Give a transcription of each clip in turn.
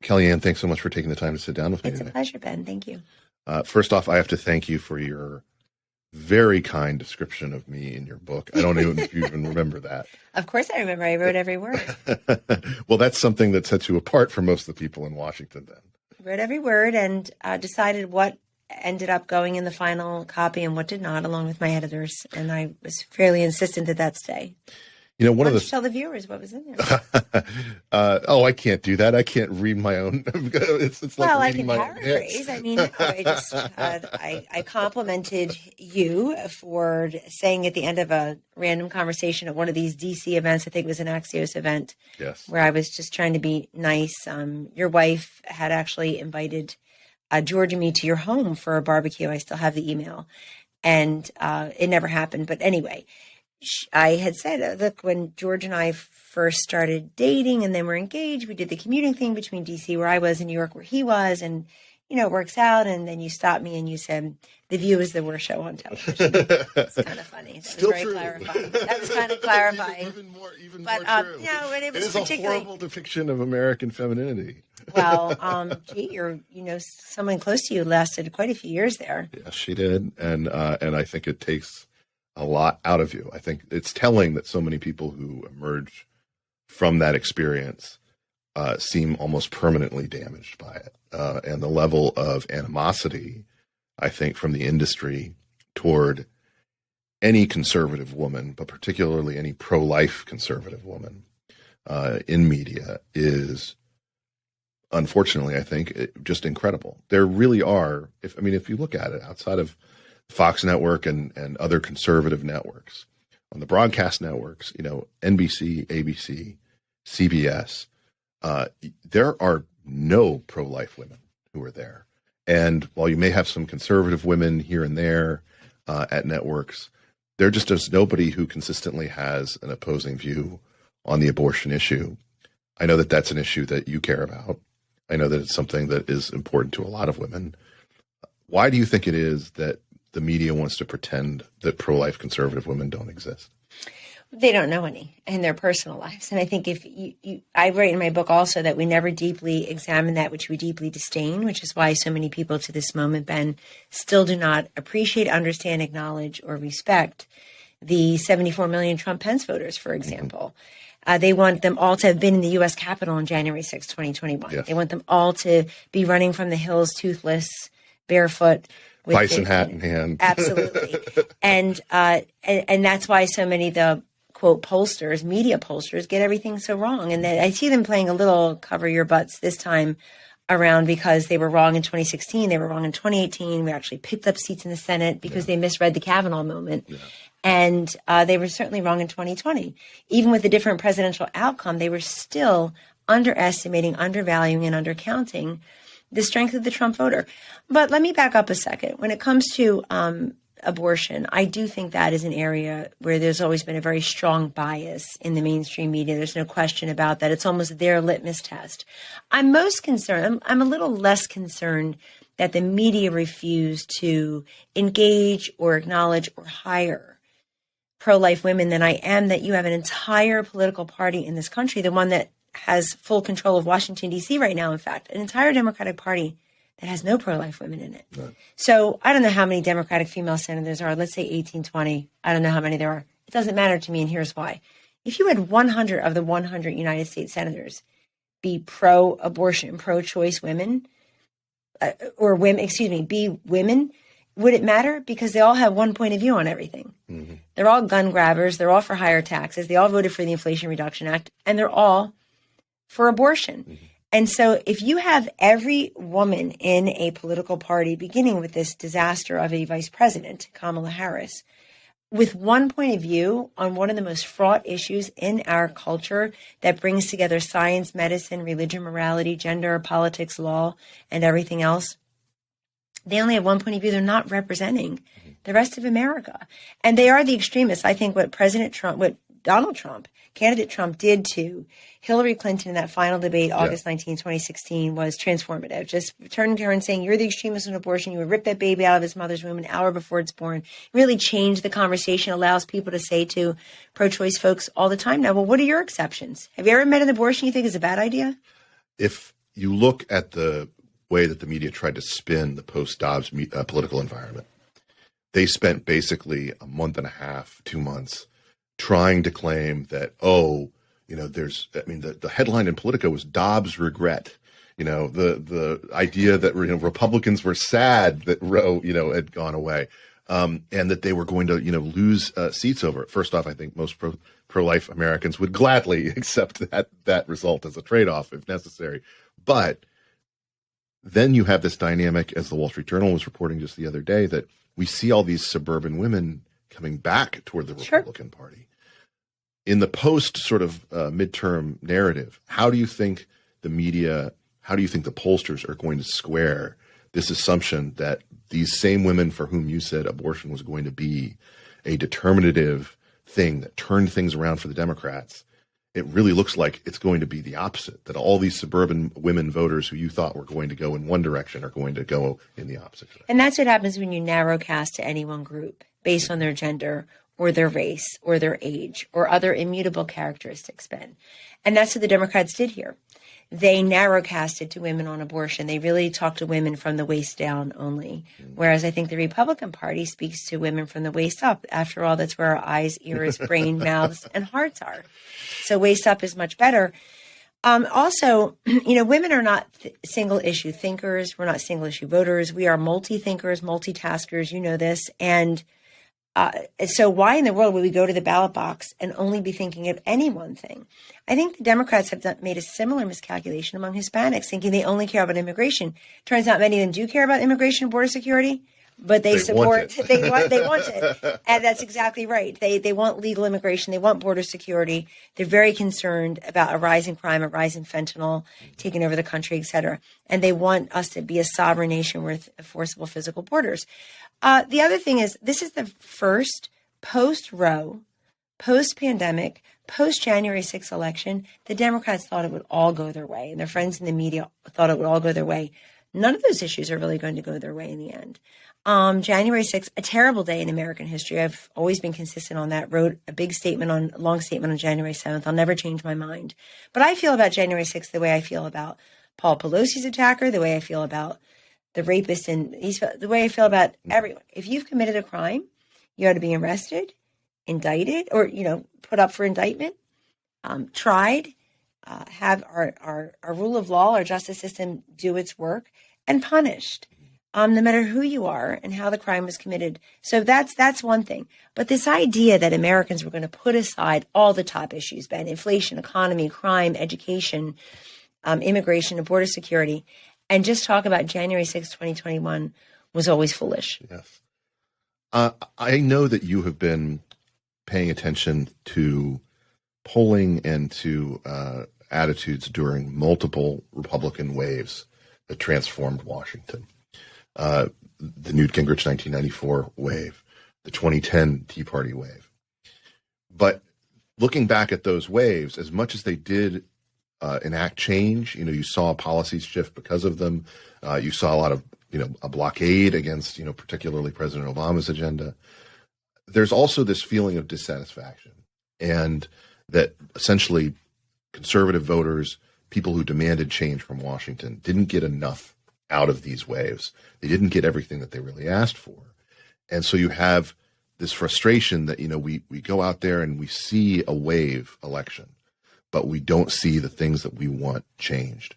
Kellyanne, thanks so much for taking the time to sit down with me today. It's a pleasure, Ben. Thank you. First off, I have to thank you for your very kind description of me in your book. I don't even if you even remember that. Of course I remember. I wrote every word. Well, that's something that sets you apart from most of the people in Washington then. Wrote every word and decided what ended up going in the final copy and what did not, along with my editors. And I was fairly insistent that stay. You know, tell the viewers what was in there. I can't do that. I can't read my own. It's like I can paraphrase. I mean, I complimented you for saying at the end of a random conversation at one of these DC events, I think it was an Axios event, yes, where I was just trying to be nice. Your wife had actually invited George and me to your home for a barbecue. I still have the email, and it never happened. But anyway, I had said, look, when George and I first started dating and then we're engaged, we did the commuting thing between DC where I was and New York where he was. And, you know, it works out. And then you stopped me and you said, The View is the worst show on television. It's kind of funny. That Still was very true. clarifying. That was kind of clarifying. Even more true. No, and it was particularly a horrible depiction of American femininity. Well, someone close to you lasted quite a few years there. Yes, she did. And I think it takes a lot out of you. I think it's telling that so many people who emerge from that experience seem almost permanently damaged by it. And the level of animosity, I think, from the industry toward any conservative woman, but particularly any pro-life conservative woman in media is, unfortunately, I think, just incredible. There really are, if you look at it outside of Fox Network and other conservative networks, on the broadcast networks, NBC, ABC, CBS, there are no pro-life women who are there. And while you may have some conservative women here and there at networks, there just is nobody who consistently has an opposing view on the abortion issue. I know that that's an issue that you care about. I know that it's something that is important to a lot of women. Why do you think it is that the media wants to pretend that pro-life conservative women don't exist? They don't know any in their personal lives. And I think if I write in my book also that we never deeply examine that which we deeply disdain, which is why so many people to this moment, Ben, still do not appreciate, understand, acknowledge, or respect the 74 million Trump-Pence voters, for example. They want them all to have been in the U.S. Capitol on January 6, 2021. Yes. They want them all to be running from the hills, toothless, barefoot, with bison hat in hand. Absolutely. And that's why so many of the, quote, pollsters, media pollsters, get everything so wrong. And I see them playing a little cover your butts this time around because they were wrong in 2016. They were wrong in 2018. We actually picked up seats in the Senate because they misread the Kavanaugh moment. Yeah. And they were certainly wrong in 2020. Even with a different presidential outcome, they were still underestimating, undervaluing, and undercounting the strength of the Trump voter. But let me back up a second. When it comes to abortion, I do think that is an area where there's always been a very strong bias in the mainstream media. There's no question about that. It's almost their litmus test. I'm most concerned, I'm a little less concerned that the media refuse to engage or acknowledge or hire pro-life women than I am that you have an entire political party in this country, the one that has full control of Washington, D.C. right now, in fact, an entire Democratic Party that has no pro-life women in it. Right. So I don't know how many Democratic female senators are. Let's say 18, 20. I don't know how many there are. It doesn't matter to me, and here's why. If you had 100 of the 100 United States senators be pro-abortion, pro-choice women, be women, would it matter? Because they all have one point of view on everything. Mm-hmm. They're all gun grabbers. They're all for higher taxes. They all voted for the Inflation Reduction Act, and they're all for abortion. Mm-hmm. And so if you have every woman in a political party, beginning with this disaster of a vice president, Kamala Harris, with one point of view on one of the most fraught issues in our culture that brings together science, medicine, religion, morality, gender, politics, law, and everything else, they only have one point of view. They're not representing the rest of America. And they are the extremists. I think what Donald Trump, candidate Trump, did to Hillary Clinton in that final debate, August 19, 2016, was transformative. Just turning to her and saying, you're the extremist in abortion. You would rip that baby out of his mother's womb an hour before it's born. Really changed the conversation, allows people to say to pro-choice folks all the time now, well, what are your exceptions? Have you ever met an abortion you think is a bad idea? If you look at the way that the media tried to spin the post-Dobbs political environment. They spent basically a month and a half, 2 months, trying to claim that, the headline in Politico was Dobbs regret. The idea that Republicans were sad that Roe had gone away, and that they were going to lose seats over it. First off, I think most pro-life Americans would gladly accept that result as a trade-off if necessary. But then you have this dynamic, as the Wall Street Journal was reporting just the other day, that we see all these suburban women coming back toward the Republican Party. In the post sort of midterm narrative, how do you think the media, how do you think the pollsters are going to square this assumption that these same women for whom you said abortion was going to be a determinative thing that turned things around for the Democrats, it really looks like it's going to be the opposite, that all these suburban women voters who you thought were going to go in one direction are going to go in the opposite direction. And that's what happens when you narrowcast to any one group based on their gender or their race or their age or other immutable characteristics, Ben. And that's what the Democrats did here. They narrowcasted to women on abortion. They really talked to women from the waist down only. Whereas I think the Republican Party speaks to women from the waist up. After all, that's where our eyes, ears, brain, mouths, and hearts are. So waist up is much better. Also, women are not single issue thinkers. We're not single issue voters. We are multi-thinkers, multitaskers. You know this. And so why in the world would we go to the ballot box and only be thinking of any one thing? I think the Democrats have made a similar miscalculation among Hispanics, thinking they only care about immigration. Turns out many of them do care about immigration and border security, but they support it. They want it. And that's exactly right. They want legal immigration. They want border security. They're very concerned about a rising crime, a rising fentanyl taking over the country, et cetera. And they want us to be a sovereign nation with enforceable physical borders. The other thing is, this is the first post-Roe, post-pandemic, post-January 6th election. The Democrats thought it would all go their way, and their friends in the media thought it would all go their way. None of those issues are really going to go their way in the end. January 6th, a terrible day in American history. I've always been consistent on that. Wrote a long statement on January 7th. I'll never change my mind. But I feel about January 6th the way I feel about Paul Pelosi's attacker, the way I feel about the rapist, and the way I feel about everyone. If you've committed a crime, you ought to be arrested, indicted, or put up for indictment, tried, have our rule of law, our justice system do its work, and punished, no matter who you are and how the crime was committed. So that's one thing. But this idea that Americans were going to put aside all the top issues, Ben, inflation, economy, crime, education, immigration, and border security, and just talk about January 6, 2021 was always foolish. Yes. I know that you have been paying attention to polling and to attitudes during multiple Republican waves that transformed Washington. The Newt Gingrich 1994 wave, the 2010 Tea Party wave. But looking back at those waves, as much as they did enact change, you saw policies shift because of them. You saw a lot of, a blockade against, particularly President Obama's agenda. There's also this feeling of dissatisfaction, and that essentially conservative voters, people who demanded change from Washington, didn't get enough out of these waves. They didn't get everything that they really asked for. And so you have this frustration that, we go out there and we see a wave election, but we don't see the things that we want changed.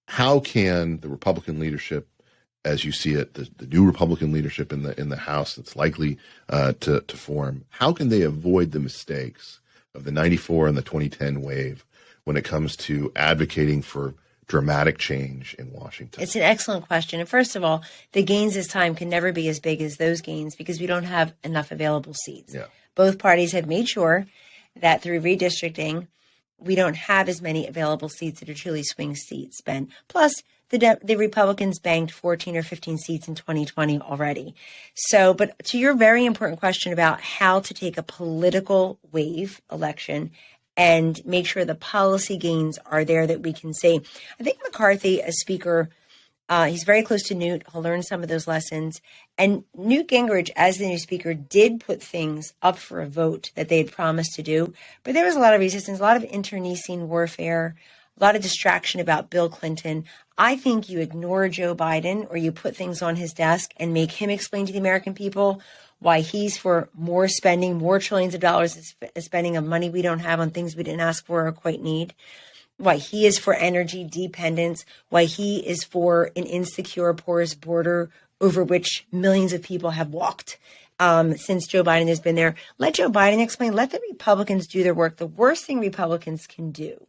How can the Republican leadership, as you see it, the new Republican leadership in the House that's likely to form, how can they avoid the mistakes of the 94 and the 2010 wave when it comes to advocating for dramatic change in Washington? It's an excellent question. And first of all, the gains this time can never be as big as those gains because we don't have enough available seats. Yeah. Both parties have made sure that through redistricting, we don't have as many available seats that are truly swing seats, Ben. Plus, the Republicans banked 14 or 15 seats in 2020 already. So, but to your very important question about how to take a political wave election and make sure the policy gains are there that we can see. I think McCarthy, as Speaker, he's very close to Newt. He'll learn some of those lessons. And Newt Gingrich, as the new Speaker, did put things up for a vote that they had promised to do. But there was a lot of resistance, a lot of internecine warfare. a lot of distraction about Bill Clinton. I think you ignore Joe Biden or you put things on his desk and make him explain to the American people why he's for more spending, more trillions of dollars spending of money we don't have on things we didn't ask for or quite need, why he is for energy dependence, why he is for an insecure, porous border over which millions of people have walked since Joe Biden has been there. Let Joe Biden explain. Let the Republicans do their work. The worst thing Republicans can do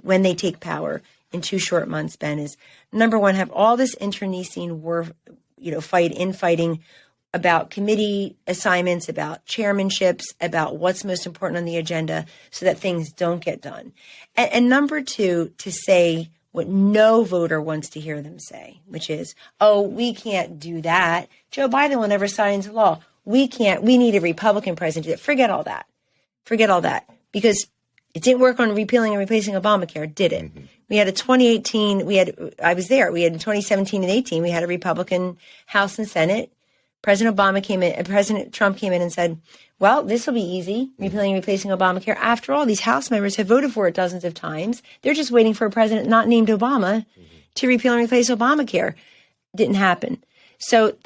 when they take power in 2 short months, Ben, is number one, have all this internecine war, fighting about committee assignments, about chairmanships, about what's most important on the agenda so that things don't get done. And number two, to say what no voter wants to hear them say, which is, oh, we can't do that. Joe Biden will never sign into law. We need a Republican president to do that. Forget all that. Because it didn't work on repealing and replacing Obamacare, did it? Mm-hmm. We had a 2018, I was there. We had in 2017 and 18, we had a Republican House and Senate. President Trump came in and said, well, this will be easy, repealing and replacing Obamacare. After all, these House members have voted for it dozens of times. They're just waiting for a president not named Obama to repeal and replace Obamacare. Didn't happen. So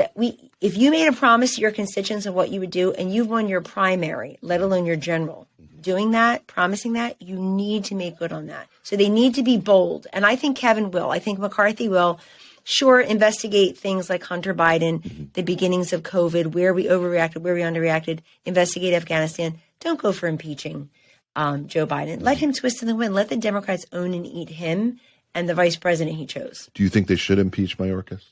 if you made a promise to your constituents of what you would do and you've won your primary, let alone your general, doing that, promising that, you need to make good on that. So they need to be bold. And I think Kevin will. I think McCarthy will. Sure, investigate things like Hunter Biden, the beginnings of COVID, where we overreacted, where we underreacted, investigate Afghanistan. Don't go for impeaching Joe Biden. Let him twist in the wind. Let the Democrats own and eat him and the vice president he chose. Do you think they should impeach Mayorkas?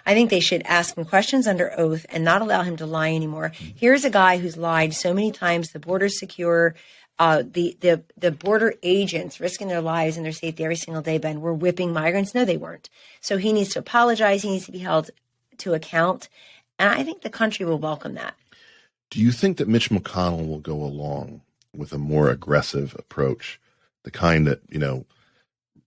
I think they should ask him questions under oath and not allow him to lie anymore. Here's a guy who's lied so many times. The border's secure. The border agents risking their lives and their safety every single day, Ben, were whipping migrants. No, they weren't. So he needs to apologize. He needs to be held to account. And I think the country will welcome that. Do you think that Mitch McConnell will go along with a more aggressive approach, the kind that,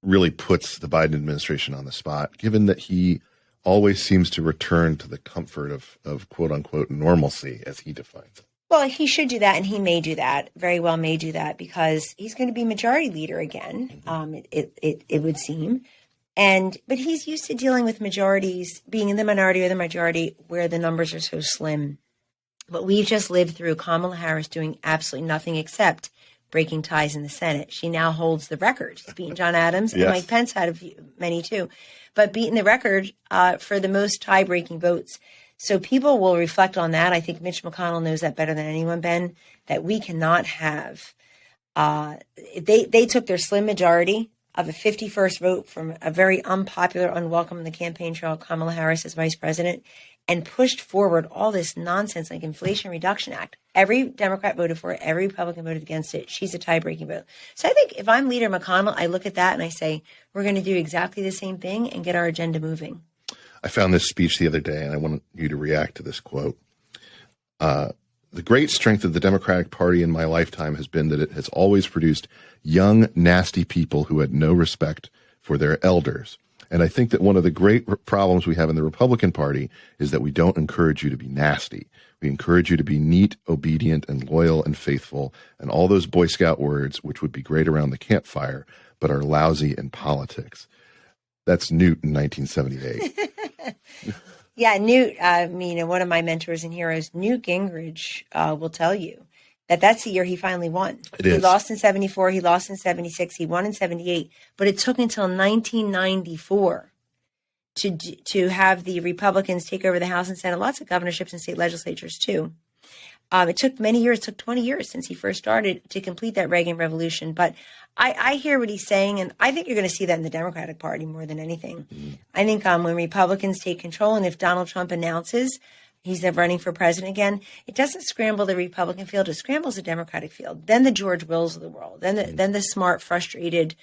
really puts the Biden administration on the spot, given that he always seems to return to the comfort of quote unquote normalcy as he defines it? Well, he should do that, and he may do that, very well may do that, because he's going to be majority leader again, it would seem. But he's used to dealing with majorities, being in the minority or the majority, where the numbers are so slim. But we've just lived through Kamala Harris doing absolutely nothing except breaking ties in the Senate. She now holds the record. She's beaten John Adams, and Mike Pence had many too, but beaten the record for the most tie-breaking votes. So people will reflect on that. I think Mitch McConnell knows that better than anyone, Ben, that we cannot have. They took their slim majority of a 51st vote from a very unpopular, unwelcome in the campaign trail, Kamala Harris as vice president, and pushed forward all this nonsense like Inflation Reduction Act. Every Democrat voted for it. Every Republican voted against it. She's a tie-breaking vote. So I think if I'm Leader McConnell, I look at that and I say, we're going to do exactly the same thing and get our agenda moving. I found this speech the other day, and I want you to react to this quote. The great strength of the Democratic Party in my lifetime has been that it has always produced young, nasty people who had no respect for their elders. And I think that one of the great problems we have in the Republican Party is that we don't encourage you to be nasty. We encourage you to be neat, obedient, and loyal and faithful, and all those Boy Scout words which would be great around the campfire, but are lousy in politics. That's Newt in 1978. Yeah, Newt, one of my mentors and heroes, Newt Gingrich, will tell you that that's the year he finally won. He lost in 74, he lost in 76, he won in 78, but it took until 1994 to have the Republicans take over the House and Senate, lots of governorships and state legislatures too. It took many years, it took 20 years since he first started to complete that Reagan revolution. But I hear what he's saying, and I think you're going to see that in the Democratic Party more than anything. I think when Republicans take control, and if Donald Trump announces he's running for president again, it doesn't scramble the Republican field, it scrambles the Democratic field. Then the George Wills of the world, then the smart, frustrated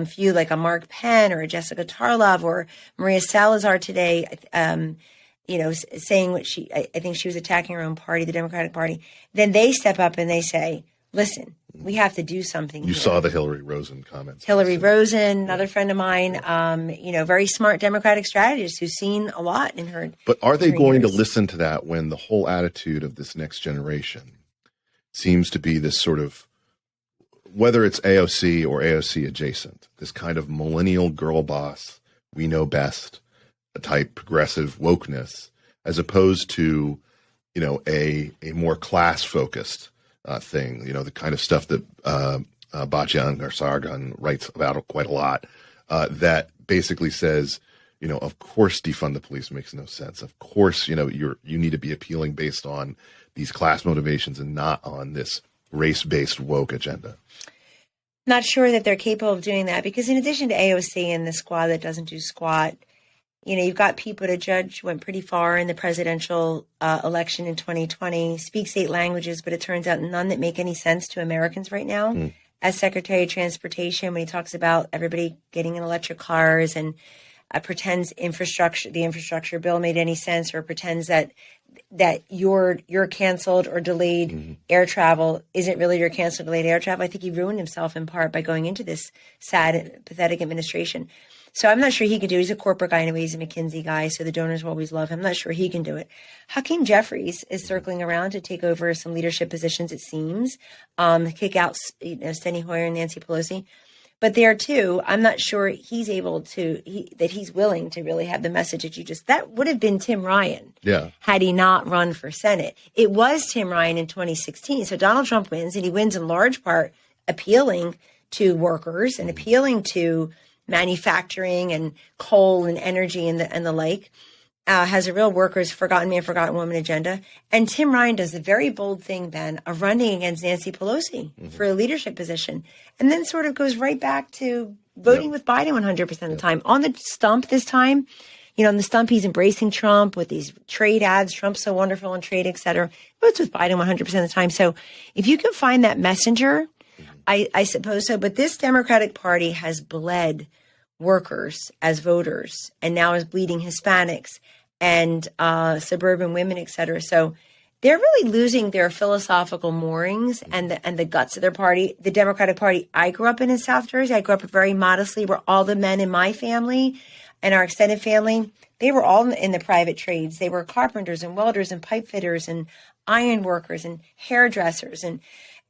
few like a Mark Penn or a Jessica Tarlov or Maria Salazar today, saying what I think she was attacking her own party, the Democratic Party. Then they step up and they say, listen, we have to do something. You saw the Hillary Rosen comments. Hillary Rosen, another friend of mine, very smart Democratic strategist who's seen a lot in her. But are they going to listen to that when the whole attitude of this next generation seems to be this sort of whether it's AOC or AOC adjacent, this kind of millennial girl boss, we know best type progressive wokeness, as opposed to, a more class focused thing, the kind of stuff that Bachyan or Sargon writes about quite a lot, that basically says, of course defund the police makes no sense. Of course, you need to be appealing based on these class motivations and not on this race-based woke agenda. Not sure that they're capable of doing that, because in addition to AOC and the squad that doesn't do squat, you've got people to judge went pretty far in the presidential election in 2020, speaks 8 languages, but it turns out none that make any sense to Americans right now. As Secretary of Transportation, when he talks about everybody getting in electric cars and pretends the infrastructure bill made any sense, or pretends that your canceled or delayed air travel isn't really your canceled delayed air travel. I think he ruined himself in part by going into this sad and pathetic administration. So I'm not sure he can do it. He's a corporate guy anyway. He's a McKinsey guy, so the donors will always love him. I'm not sure he can do it. Hakeem Jeffries is circling around to take over some leadership positions, it seems, kick out Steny Hoyer and Nancy Pelosi. But there too, I'm not sure he's able to, that he's willing to really have the message that would have been Tim Ryan. Yeah. Had he not run for Senate. It was Tim Ryan in 2016. So Donald Trump wins, and he wins in large part appealing to workers and appealing to manufacturing and coal and energy and the like. Has a real workers, forgotten man, forgotten woman agenda. And Tim Ryan does the very bold thing then of running against Nancy Pelosi for a leadership position, and then sort of goes right back to voting with Biden 100% of the time. On the stump this time, on the stump, he's embracing Trump with these trade ads, Trump's so wonderful in trade, et cetera. Votes with Biden 100% of the time. So if you can find that messenger, I suppose so. But this Democratic Party has bled workers as voters, and now is bleeding Hispanics and suburban women, et cetera. So they're really losing their philosophical moorings and the guts of their party. The Democratic Party I grew up in South Jersey. I grew up very modestly, where all the men in my family and our extended family, they were all in the private trades. They were carpenters and welders and pipe fitters and iron workers and hairdressers.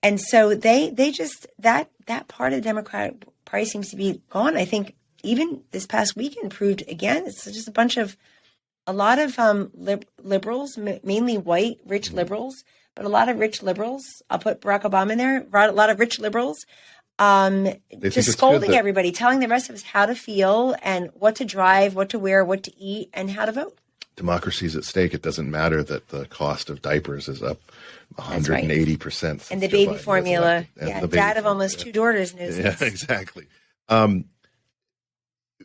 And so they just, that part of the Democratic Party seems to be gone. I think even this past weekend proved again, it's just a lot of liberals, mainly white, rich liberals, but a lot of rich liberals. I'll put Barack Obama in there. A lot of rich liberals just scolding everybody, telling the rest of us how to feel and what to drive, what to wear, what to eat, and how to vote. Democracy's at stake. It doesn't matter that the cost of diapers is up 180%. And the baby formula. Dad of almost 2 daughters knows this. Yeah, exactly.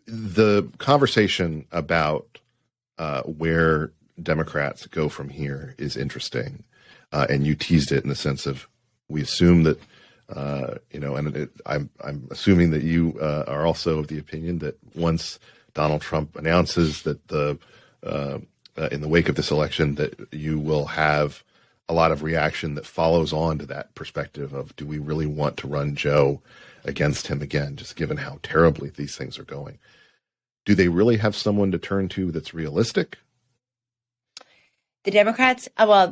The conversation about where Democrats go from here is interesting, and you teased it in the sense of we assume that I'm assuming that you are also of the opinion that once Donald Trump announces that in the wake of this election that you will have a lot of reaction that follows on to that perspective of, do we really want to run Joe against him again, just given how terribly these things are going? Do they really have someone to turn to that's realistic? The Democrats,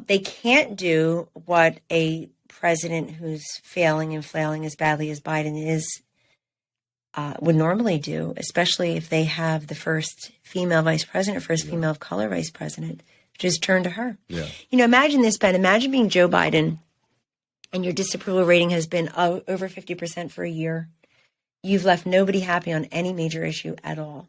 they can't do what a president who's failing and flailing as badly as Biden is would normally do, especially if they have the first female vice president, first female of color vice president, just turn to her. Yeah. Imagine this, Ben. Imagine being Joe Biden and your disapproval rating has been over 50% for a year. You've left nobody happy on any major issue at all.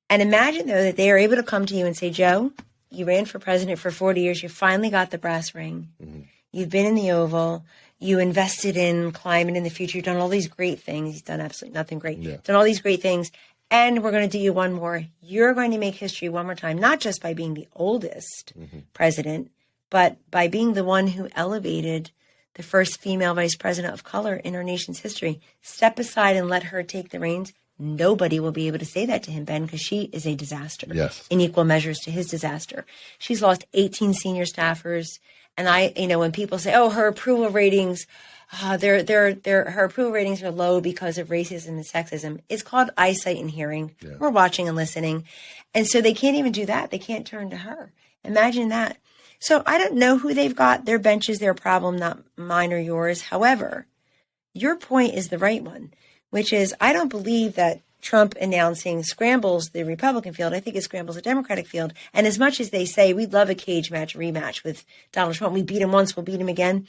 And imagine, though, that they are able to come to you and say, Joe, you ran for president for 40 years. You finally got the brass ring. Mm-hmm. You've been in the Oval. You invested in climate in the future. You've done all these great things. He's done absolutely nothing great. Yeah. Done all these great things. And we're going to do you one more. You're going to make history one more time, not just by being the oldest president, but by being the one who elevated the first female vice president of color in our nation's history. Step aside and let her take the reins. Nobody will be able to say that to him, Ben, because she is a disaster in equal measures to his disaster. She's lost 18 senior staffers. And when people say, oh, her approval ratings, her approval ratings are low because of racism and sexism. It's called eyesight and hearing. Yeah. We're watching and listening. And so they can't even do that. They can't turn to her. Imagine that. So I don't know who they've got. Their bench is their problem, not mine or yours. However, your point is the right one, which is I don't believe that Trump announcing scrambles the Republican field. I think it scrambles the Democratic field. And as much as they say we'd love a cage match, rematch with Donald Trump, we beat him once, we'll beat him again.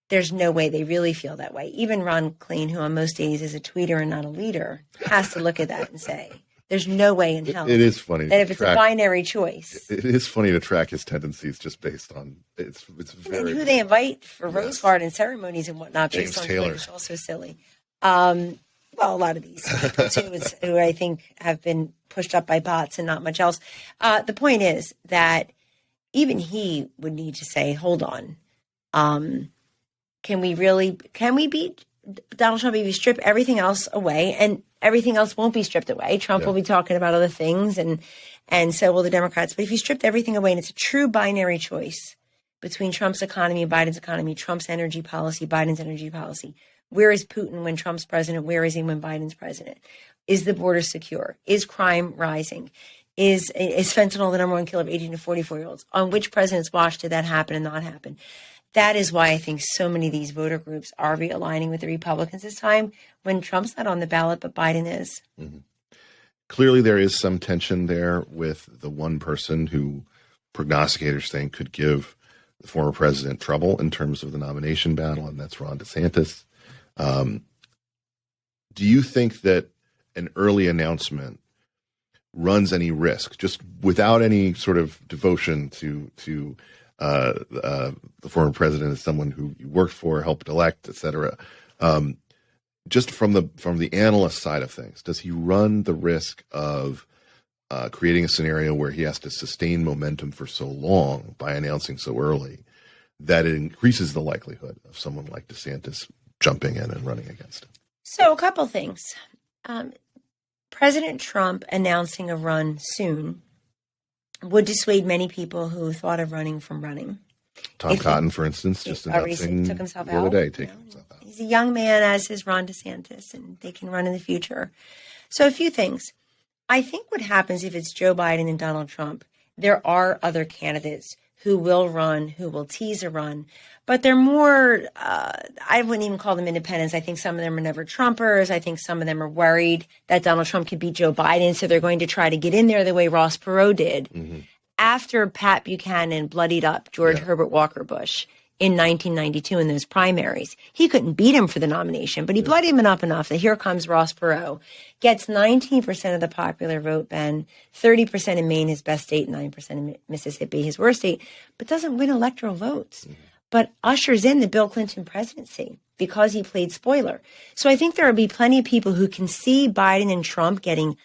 There's no way they really feel that way. Even Ron Klain, who on most days is a tweeter and not a leader, has to look at that and say, there's no way in hell. It is funny that if it's a binary choice. It is funny to track his tendencies just based on it's very. And who they invite for Rose Garden ceremonies and whatnot based on Taylor is also silly. Well, a lot of these people too, who I think have been pushed up by bots and not much else. The point is that even he would need to say, hold on, can we beat Donald Trump if you strip everything else away? And everything else won't be stripped away. Trump will be talking about other things and so will the Democrats. But if you stripped everything away and it's a true binary choice between Trump's economy and Biden's economy, Trump's energy policy, Biden's energy policy, where is Putin when Trump's president? Where is he when Biden's president? Is the border secure? Is crime rising? Is fentanyl the number one killer of 18 to 44-year-olds? On which president's watch did that happen and not happen? That is why I think so many of these voter groups are realigning with the Republicans this time when Trump's not on the ballot, but Biden is. Mm-hmm. Clearly, there is some tension there with the one person who prognosticators think could give the former president trouble in terms of the nomination battle, and that's Ron DeSantis. Do you think that an early announcement runs any risk, just without any sort of devotion to the former president as someone who you worked for, helped elect, et cetera? Just from the analyst side of things, does he run the risk of creating a scenario where he has to sustain momentum for so long by announcing so early that it increases the likelihood of someone like DeSantis jumping in and running against him? So a couple things. President Trump announcing a run soon would dissuade many people who thought of running from running. Tom Cotton, for instance, just announcing took himself the other day, taking himself out. He's a young man, as is Ron DeSantis, and they can run in the future. So a few things. I think what happens if it's Joe Biden and Donald Trump, there are other candidates who will run, who will tease a run, but they're more, I wouldn't even call them independents. I think some of them are never Trumpers. I think some of them are worried that Donald Trump could beat Joe Biden, so they're going to try to get in there the way Ross Perot did. Mm-hmm. After Pat Buchanan bloodied up George Herbert Walker Bush in 1992 in those primaries, he couldn't beat him for the nomination, but he bloodied him up enough that here comes Ross Perot, gets 19% of the popular vote, Ben, 30% in Maine, his best state, 9% in Mississippi, his worst state, but doesn't win electoral votes, but ushers in the Bill Clinton presidency because he played spoiler. So I think there will be plenty of people who can see Biden and Trump getting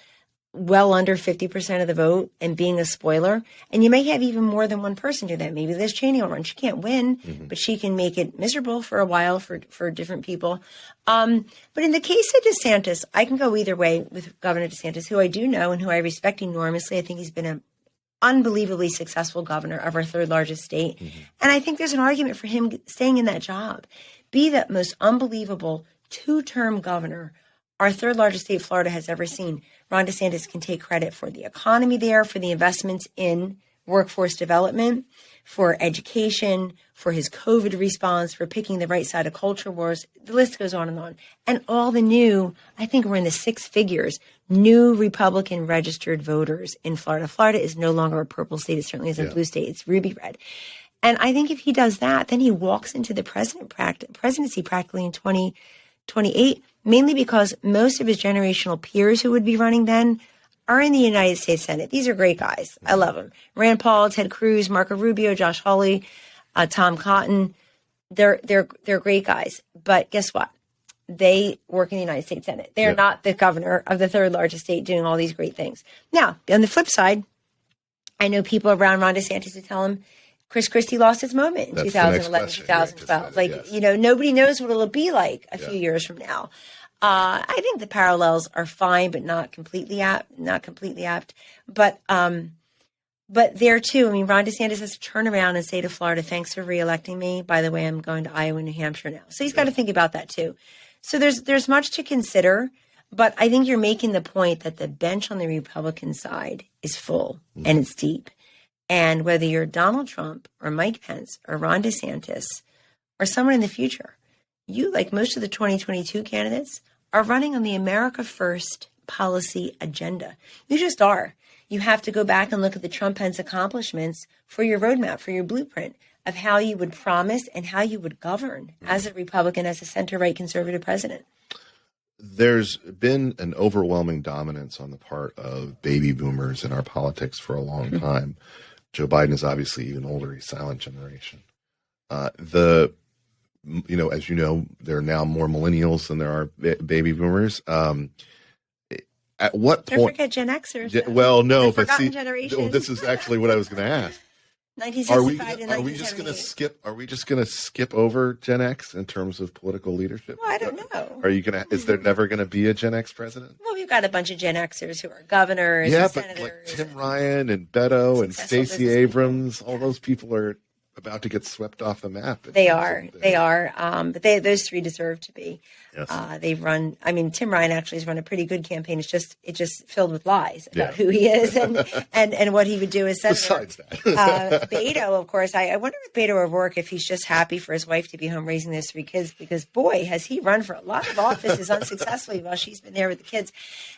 well under 50% of the vote and being a spoiler. And you may have even more than one person do that. Maybe Liz Cheney will run. She can't win, but she can make it miserable for a while for different people. But in the case of DeSantis, I can go either way with Governor DeSantis, who I do know and who I respect enormously. I think he's been an unbelievably successful governor of our third largest state. And I think there's an argument for him staying in that job. Be the most unbelievable two-term governor our third largest state, Florida, has ever seen. Ron DeSantis can take credit for the economy there, for the investments in workforce development, for education, for his COVID response, for picking the right side of culture wars. The list goes on. And all the new, I think we're in the six figures, new Republican registered voters in Florida. Florida is no longer a purple state. It certainly isn't a blue state. It's ruby red. And I think if he does that, then he walks into the presidency practically in 2028. Mainly because most of his generational peers who would be running then are in the United States Senate. These are great guys. I love them. Rand Paul, Ted Cruz, Marco Rubio, Josh Hawley, Tom Cotton. They're great guys. But guess what? They work in the United States Senate. They're not the governor of the third largest state doing all these great things. Now, on the flip side, I know people around Ron DeSantis who tell him Chris Christie lost his moment in 2011, 2012. Nobody knows what it'll be like a few years from now. I think the parallels are fine, but not completely apt. But there too, I mean, Ron DeSantis has to turn around and say to Florida, "Thanks for reelecting me. By the way, I'm going to Iowa and New Hampshire now." So he's got to think about that too. So there's much to consider. But I think you're making the point that the bench on the Republican side is full and it's deep. And whether you're Donald Trump or Mike Pence or Ron DeSantis or someone in the future, you, like most of the 2022 candidates, are running on the America First policy agenda. You just are. You have to go back and look at the Trump-Pence accomplishments for your roadmap, for your blueprint of how you would promise and how you would govern as a Republican, as a center-right conservative president. There's been an overwhelming dominance on the part of baby boomers in our politics for a long time. Joe Biden is obviously even older. He's silent generation. As you know, there are now more millennials than there are baby boomers. At what point? Don't forget Gen Xers. Well, no, but forgotten generation. this is actually what I was going to ask. 1965 to 1978. Are we just going to skip over Gen X in terms of political leadership? Well, I don't know. Is there never going to be a Gen X president? Well, we've got a bunch of Gen Xers who are governors, yeah, and but senators. like Tim Ryan and Beto and Stacey Abrams, all those people are about to get swept off the map. They are. But those three deserve to be. Yes. They've run. I mean, Tim Ryan actually has run a pretty good campaign. It's just filled with lies about who he is and what he would do as senator. Besides that, Beto, of course, I wonder with Beto O'Rourke if he's just happy for his wife to be home raising those three kids, because boy, has he run for a lot of offices unsuccessfully while she's been there with the kids.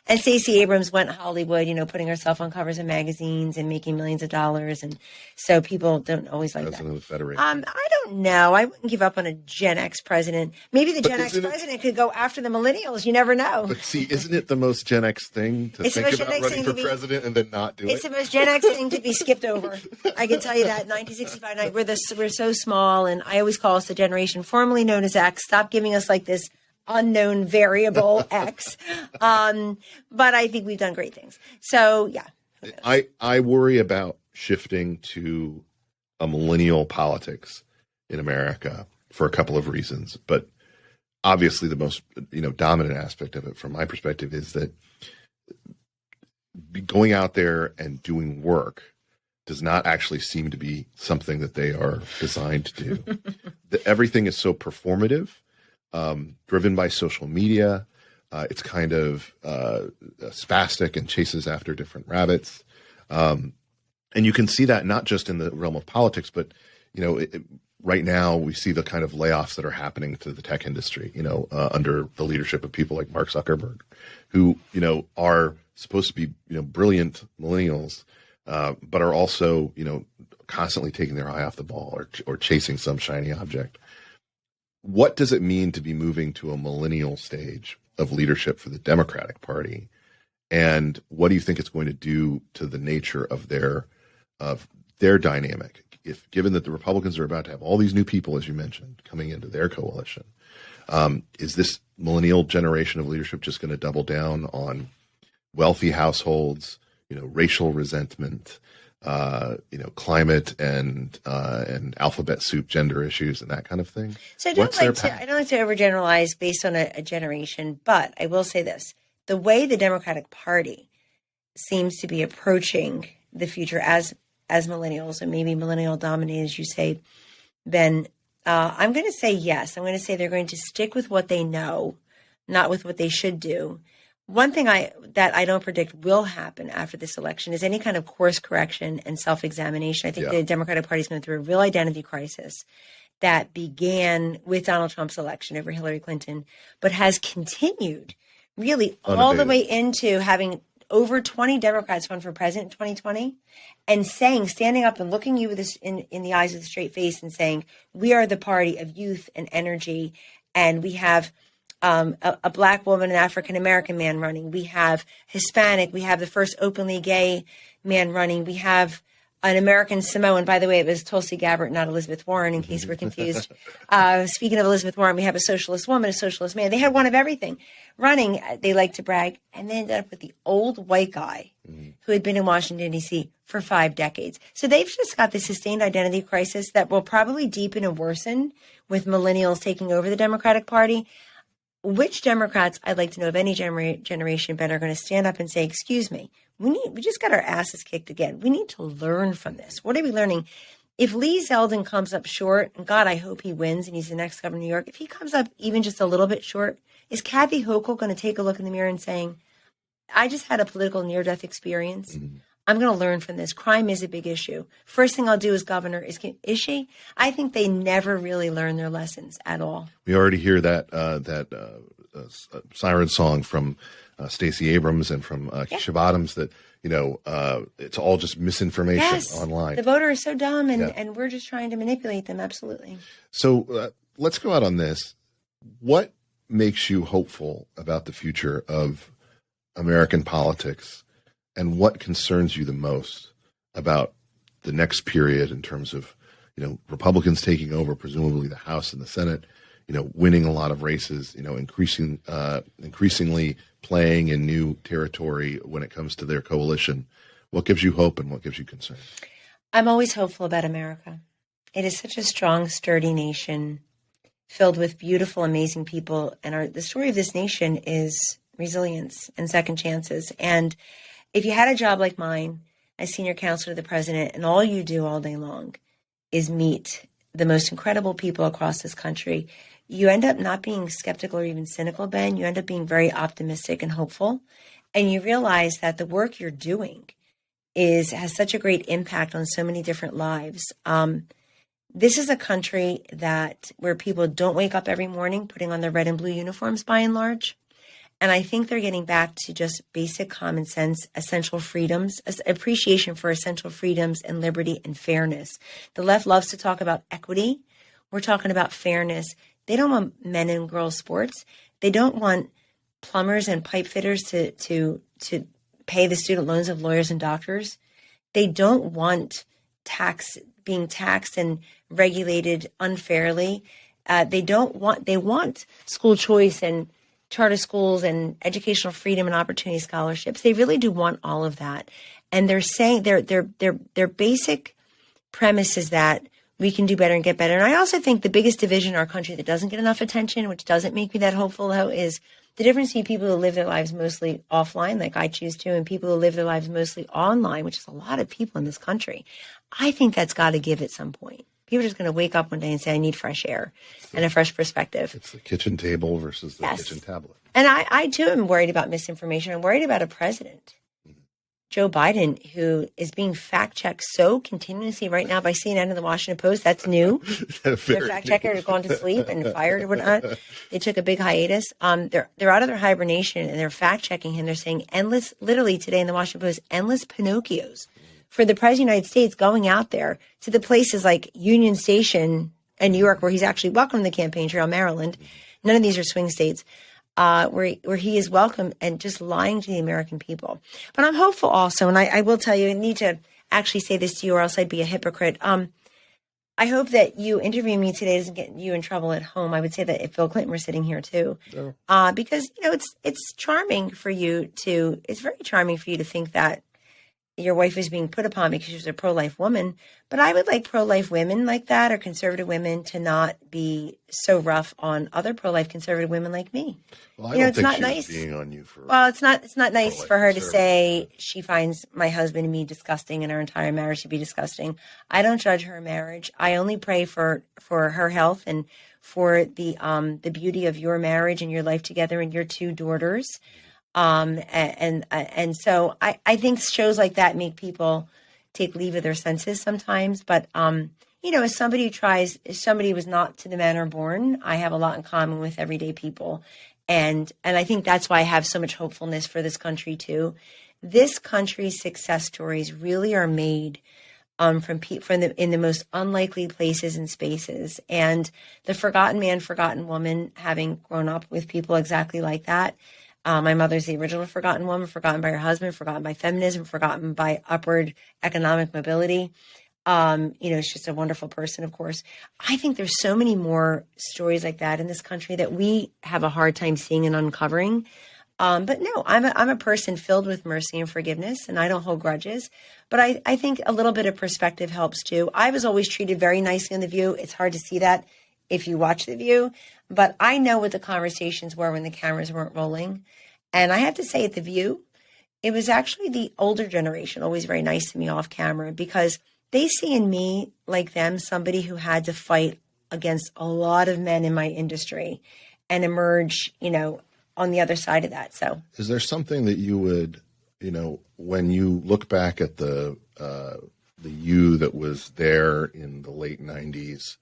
And Stacey Abrams went Hollywood, putting herself on covers of magazines and making millions of dollars, and so people don't always like President that. of the Federation. I don't know. I wouldn't give up on a Gen X president. Maybe the Gen X president could go after the millennials. You never know. But see, isn't it the most Gen X thing to think about running for president and then not do it? It's the most Gen X thing to be skipped over. I can tell you that. 1965, we're so small, and I always call us the generation formerly known as X. Stop giving us like this unknown variable X. But I think we've done great things. So, yeah. I worry about shifting to a millennial politics in America for a couple of reasons, but obviously the most dominant aspect of it from my perspective is that going out there and doing work does not actually seem to be something that they are designed to do. Everything is so performative, driven by social media. It's kind of spastic and chases after different rabbits. And you can see that not just in the realm of politics, but, right now we see the kind of layoffs that are happening to the tech industry, under the leadership of people like Mark Zuckerberg, who, are supposed to be, brilliant millennials, but are also, constantly taking their eye off the ball or chasing some shiny object. What does it mean to be moving to a millennial stage of leadership for the Democratic Party? And what do you think it's going to do to the nature of their dynamic? If given that the Republicans are about to have all these new people, as you mentioned, coming into their coalition, is this millennial generation of leadership just going to double down on wealthy households, racial resentment, climate and alphabet soup gender issues and that kind of thing? So I don't like to overgeneralize based on a generation, but I will say this: the way the Democratic Party seems to be approaching the future as millennials, and maybe millennial dominated, as you say, Ben, I'm going to say yes. I'm going to say they're going to stick with what they know, not with what they should do. One thing that I don't predict will happen after this election is any kind of course correction and self-examination. I think the Democratic Party is going through a real identity crisis that began with Donald Trump's election over Hillary Clinton, but has continued really all the way into having over 20 Democrats run for president in 2020 and standing up and looking you in the eyes with a straight face and saying, we are the party of youth and energy, and we have a Black woman, an African-American man running. We have Hispanic. We have the first openly gay man running. We have an American Samoan. By the way, it was Tulsi Gabbard, not Elizabeth Warren, in case we're confused. Speaking of Elizabeth Warren, we have a socialist woman, a socialist man. They had one of everything running. They like to brag. And they ended up with the old white guy who had been in Washington, D.C. for 5 decades. So they've just got this sustained identity crisis that will probably deepen and worsen with millennials taking over the Democratic Party. Which Democrats, I'd like to know, of any generation, Ben, are going to stand up and say, excuse me, we just got our asses kicked again. We need to learn from this. What are we learning? If Lee Zeldin comes up short, and God, I hope he wins and he's the next governor of New York, if he comes up even just a little bit short, is Kathy Hochul going to take a look in the mirror and saying, I just had a political near-death experience. I'm going to learn from this. Crime is a big issue. First thing I'll do as governor is she? I think they never really learn their lessons at all. We already hear that siren song from Stacey Abrams and from Keisha Bottoms that, it's all just misinformation online. The voter is so dumb, and we're just trying to manipulate them. Absolutely. So let's go out on this. What makes you hopeful about the future of American politics, and what concerns you the most about the next period in terms of, Republicans taking over, presumably the House and the Senate, winning a lot of races, increasingly playing in new territory when it comes to their coalition? What gives you hope and what gives you concern? I'm always hopeful about America. It is such a strong, sturdy nation filled with beautiful, amazing people. And the story of this nation is resilience and second chances. And if you had a job like mine as senior counselor to the president, and all you do all day long is meet the most incredible people across this country, you end up not being skeptical or even cynical, Ben. You end up being very optimistic and hopeful. And you realize that the work you're doing has such a great impact on so many different lives. This is a country where people don't wake up every morning putting on their red and blue uniforms by and large. And I think they're getting back to just basic common sense, essential freedoms, appreciation for essential freedoms and liberty and fairness. The left loves to talk about equity. We're talking about fairness. They don't want men and girls sports. They don't want plumbers and pipe fitters to pay the student loans of lawyers and doctors. They don't want being taxed and regulated unfairly. They want school choice and charter schools and educational freedom and opportunity scholarships. They really do want all of that. And they're saying their basic premise is that we can do better and get better. And I also think the biggest division in our country that doesn't get enough attention, which doesn't make me that hopeful, though, is the difference between people who live their lives mostly offline, like I choose to, and people who live their lives mostly online, which is a lot of people in this country. I think that's got to give at some point. People are just going to wake up one day and say, I need fresh air and a fresh perspective. It's the kitchen table versus the kitchen tablet. And I, too, am worried about misinformation. I'm worried about a president, Joe Biden, who is being fact-checked so continuously right now by CNN and the Washington Post. That's new. Their fact-checker has gone to sleep and fired or whatnot. They took a big hiatus. They're out of their hibernation, and they're fact-checking him. They're saying endless, literally today in the Washington Post, endless Pinocchios for the President of the United States going out there to the places like Union Station in New York, where he's actually welcome to the campaign trail, Maryland. None of these are swing states. Where he is welcome and just lying to the American people. But I'm hopeful also, and I will tell you, I need to actually say this to you or else I'd be a hypocrite. I hope that you interviewing me today doesn't get you in trouble at home. I would say that if Bill Clinton were sitting here too, because it's charming for you it's very charming for you to think that your wife is being put upon because she's a pro-life woman. But I would like pro-life women like that or conservative women to not be so rough on other pro-life conservative women like me. Well, I don't think not nice. Being on you for it's not nice for her to say she finds my husband and me disgusting and our entire marriage to be disgusting. I don't judge her marriage. I only pray for her health and for the beauty of your marriage and your life together and your two daughters. And so I think shows like that make people take leave of their senses sometimes. But, as somebody who was not to the manner born, I have a lot in common with everyday people. And I think that's why I have so much hopefulness for this country too. This country's success stories really are made from in the most unlikely places and spaces. And the forgotten man, forgotten woman, having grown up with people exactly like that. My mother's the original forgotten woman, forgotten by her husband, forgotten by feminism, forgotten by upward economic mobility. She's just a wonderful person, of course. I think there's so many more stories like that in this country that we have a hard time seeing and uncovering. But no, I'm a person filled with mercy and forgiveness, and I don't hold grudges. But I think a little bit of perspective helps too. I was always treated very nicely on The View. It's hard to see that if you watch The View. But I know what the conversations were when the cameras weren't rolling. And I have to say at The View, it was actually the older generation always very nice to me off camera because they see in me, like them, somebody who had to fight against a lot of men in my industry and emerge, on the other side of that. So is there something that you would when you look back at the you that was there in the late 90s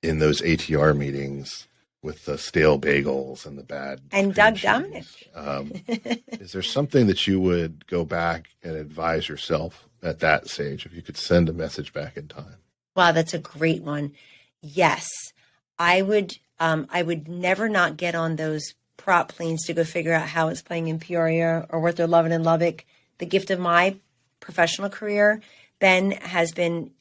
in those ATR meetings with the stale bagels and the bad and Doug Domenech. Is there something that you would go back and advise yourself at that stage if you could send a message back in time? Wow, that's a great one. Yes, I would never not get on those prop planes to go figure out how it's playing in Peoria or what they're loving in Lubbock. The gift of my professional career, Ben, has been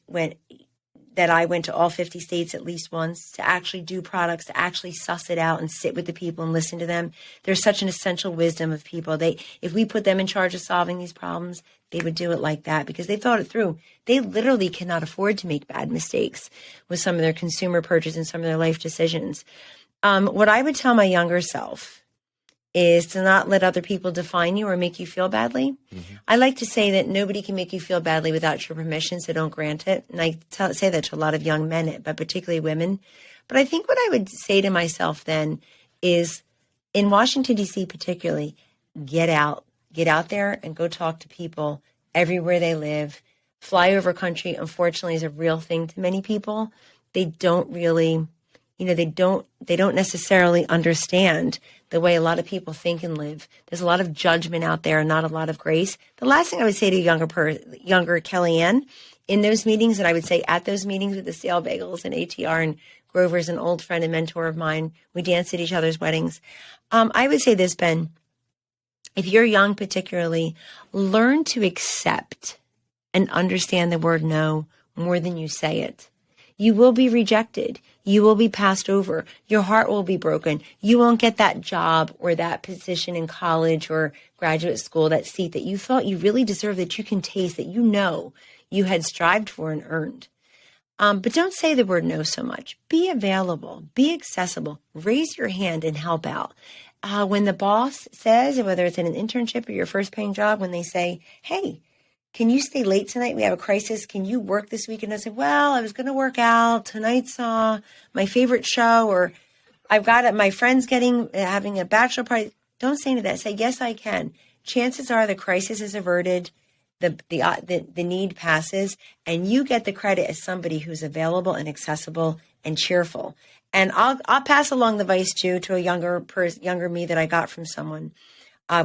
that I went to all 50 states at least once to actually do products, to actually suss it out and sit with the people and listen to them. There's such an essential wisdom of people. If we put them in charge of solving these problems, they would do it like that because they thought it through. They literally cannot afford to make bad mistakes with some of their consumer purchases and some of their life decisions. What I would tell my younger self is to not let other people define you or make you feel badly. Mm-hmm. I like to say that nobody can make you feel badly without your permission, so don't grant it. And I say that to a lot of young men, but particularly women. But I think what I would say to myself then is, in Washington, D.C. particularly, get out there and go talk to people everywhere they live. Flyover country, unfortunately, is a real thing to many people. They don't really, they don't necessarily understand the way a lot of people think and live. There's a lot of judgment out there and not a lot of grace. The last thing I would say to younger Kellyanne in those meetings, and I would say at those meetings with the stale bagels and ATR and Grover's an old friend and mentor of mine, we danced at each other's weddings. I would say this, Ben, if you're young particularly, learn to accept and understand the word no more than you say it. You will be rejected. You will be passed over. Your heart will be broken. You won't get that job or that position in college or graduate school, that seat that you thought you really deserved, that you can taste, that you had strived for and earned. But don't say the word no so much. Be available. Be accessible. Raise your hand and help out. When the boss says, whether it's in an internship or your first paying job, when they say, hey, can you stay late tonight? We have a crisis. Can you work this weekend? I said, well, I was going to work out. Tonight's my favorite show, or I've got it. My friend's having a bachelor party. Don't say any of that. Say, yes, I can. Chances are the crisis is averted. The need passes, and you get the credit as somebody who's available and accessible and cheerful. And I'll pass along the vice too to a younger me that I got from someone,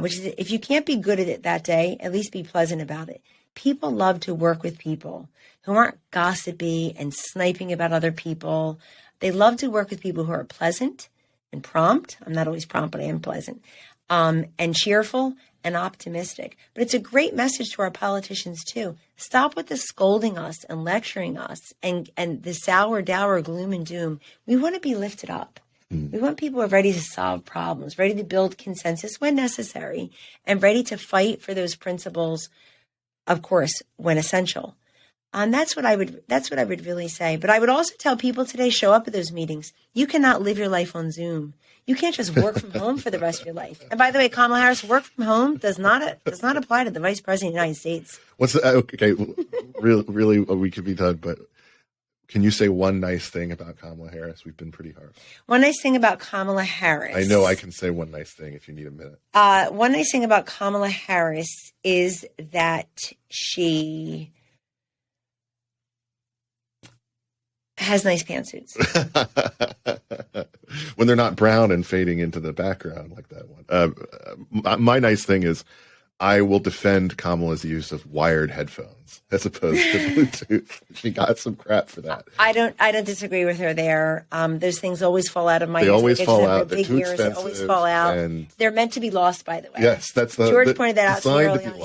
which is, if you can't be good at it that day, at least be pleasant about it. People love to work with people who aren't gossipy and sniping about other people. They love to work with people who are pleasant and prompt. I'm not always prompt, but I am pleasant, and cheerful and optimistic. But it's a great message to our politicians too. Stop with the scolding us and lecturing us and the sour, dour gloom and doom. We want to be lifted up. We want people who are ready to solve problems, ready to build consensus when necessary, and ready to fight for those principles, of course, when essential. That's what I would really say. But I would also tell people today, show up at those meetings. You cannot live your life on Zoom. You can't just work from home for the rest of your life. And by the way, Kamala Harris, work from home does not apply to the Vice President of the United States. Okay, really, we could be done, but can you say one nice thing about Kamala Harris? We've been pretty harsh. One nice thing about Kamala Harris. I know I can say one nice thing if you need a minute. One nice thing about Kamala Harris is that she has nice pantsuits. When they're not brown and fading into the background like that one. My nice thing is I will defend Kamala's use of wired headphones as opposed to Bluetooth. She got some crap for that. I don't disagree with her there. Those things always fall out of my ears. They always fall out. They're too expensive. They always fall out. And they're meant to be lost, by the way. Yes, George pointed that out to me early on. He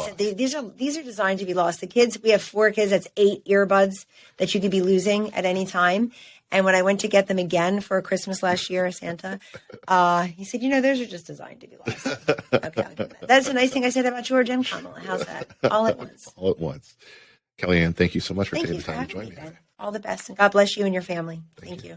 said these are designed to be lost. The kids, we have 4 kids. That's 8 earbuds that you could be losing at any time. And when I went to get them again for Christmas last year, Santa, he said, those are just designed to be lost. Okay, I'll give that. That's a nice thing I said about George and Kamala. How's that? All at once. All at once. Kellyanne, thank you so much for taking the time to join me. All the best. And God bless you and your family. Thank you.